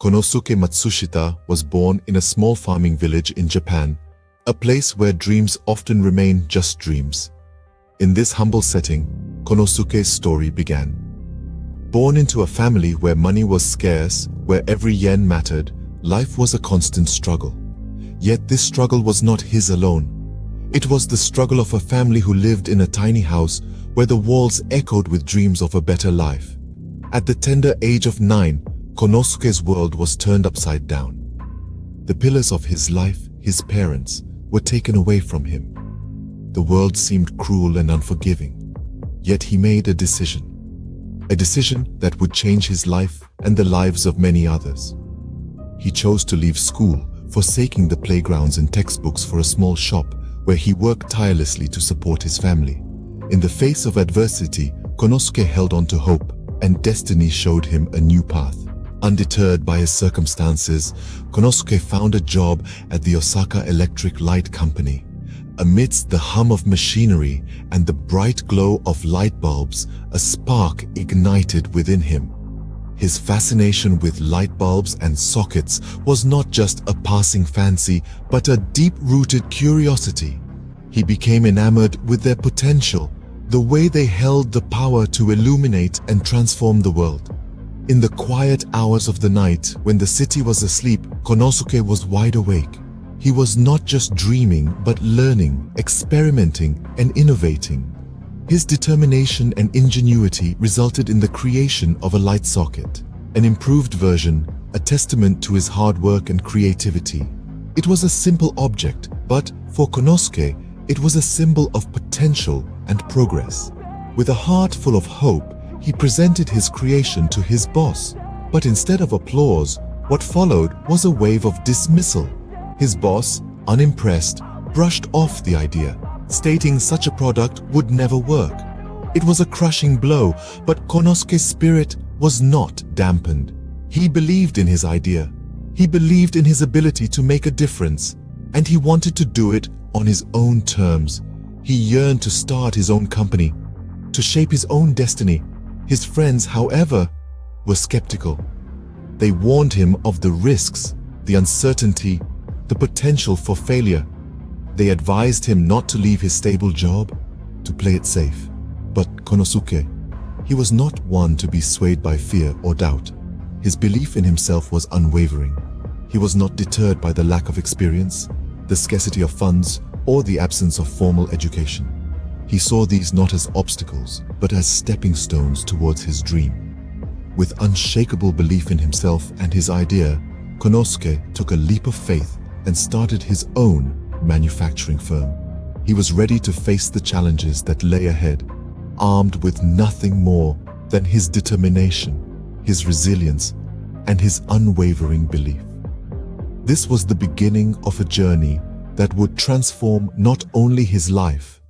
Konosuke Matsushita was born in a small farming village in Japan, a place where dreams often remain just dreams. In this humble setting, Konosuke's story began. Born into a family where money was scarce, where every yen mattered, life was a constant struggle. Yet this struggle was not his alone. It was the struggle of a family who lived in a tiny house where the walls echoed with dreams of a better life. At the tender age of 9, Konosuke's world was turned upside down. The pillars of his life, his parents, were taken away from him. The world seemed cruel and unforgiving. Yet he made a decision that would change his life and the lives of many others. He chose to leave school, forsaking the playgrounds and textbooks for a small shop where he worked tirelessly to support his family. In the face of adversity, Konosuke held on to hope, and destiny showed him a new path. Undeterred by his circumstances, Konosuke found a job at the Osaka Electric Light Company. Amidst the hum of machinery and the bright glow of light bulbs, a spark ignited within him. His fascination with light bulbs and sockets was not just a passing fancy, but a deep-rooted curiosity. He became enamored with their potential, the way they held the power to illuminate and transform the world. In the quiet hours of the night, when the city was asleep, Konosuke was wide awake. He was not just dreaming, but learning, experimenting, and innovating. His determination and ingenuity resulted in the creation of a light socket, an improved version, a testament to his hard work and creativity. It was a simple object, but for Konosuke, it was a symbol of potential and progress. With a heart full of hope, he presented his creation to his boss. But instead of applause, what followed was a wave of dismissal. His boss, unimpressed, brushed off the idea, stating such a product would never work. It was a crushing blow, but Konosuke's spirit was not dampened. He believed in his idea. He believed in his ability to make a difference, and he wanted to do it on his own terms. He yearned to start his own company, to shape his own destiny. His friends, however, were skeptical. They warned him of the risks, the uncertainty, the potential for failure. They advised him not to leave his stable job, to play it safe. But Konosuke, he was not one to be swayed by fear or doubt. His belief in himself was unwavering. He was not deterred by the lack of experience, the scarcity of funds, or the absence of formal education. He saw these not as obstacles, but as stepping stones towards his dream. With unshakable belief in himself and his idea, Konosuke took a leap of faith and started his own manufacturing firm. He was ready to face the challenges that lay ahead, armed with nothing more than his determination, his resilience, and his unwavering belief. This was the beginning of a journey that would transform not only his life,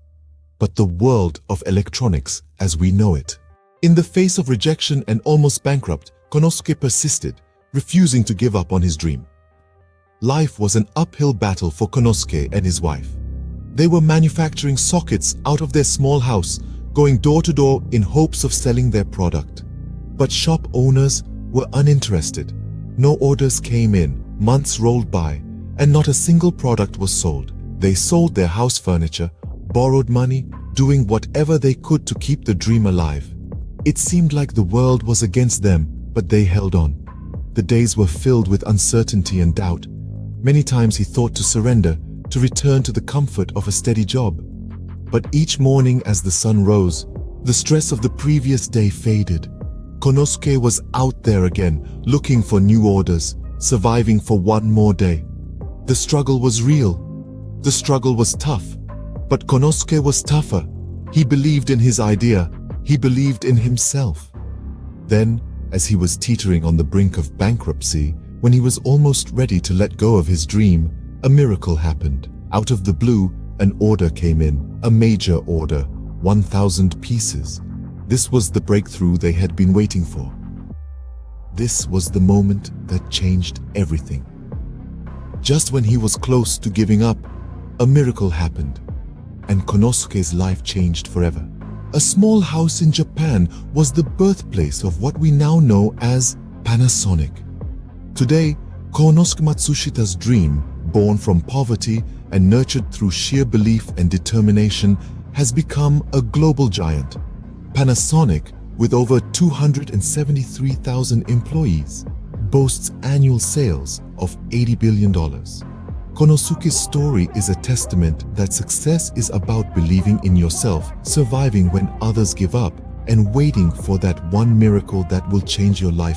but the world of electronics as we know it. In the face of rejection and almost bankrupt, Konosuke persisted, refusing to give up on his dream. Life was an uphill battle for Konosuke and his wife. They were manufacturing sockets out of their small house, going door to door in hopes of selling their product. But shop owners were uninterested. No orders came in, months rolled by, and not a single product was sold. They sold their house furniture, borrowed money, doing whatever they could to keep the dream alive. It seemed like the world was against them, but they held on. The days were filled with uncertainty and doubt. Many times he thought to surrender, to return to the comfort of a steady job. But each morning as the sun rose, the stress of the previous day faded. Konosuke was out there again, looking for new orders, surviving for one more day. The struggle was real. The struggle was tough. But Konosuke was tougher. He believed in his idea. He believed in himself. Then, as he was teetering on the brink of bankruptcy, when he was almost ready to let go of his dream, a miracle happened. Out of the blue, an order came in, a major order, 1,000 pieces. This was the breakthrough they had been waiting for. This was the moment that changed everything. Just when he was close to giving up, a miracle happened, and Konosuke's life changed forever. A small house in Japan was the birthplace of what we now know as Panasonic. Today, Konosuke Matsushita's dream, born from poverty and nurtured through sheer belief and determination, has become a global giant. Panasonic, with over 273,000 employees, boasts annual sales of $80 billion. Konosuke's story is a testament that success is about believing in yourself, surviving when others give up, and waiting for that one miracle that will change your life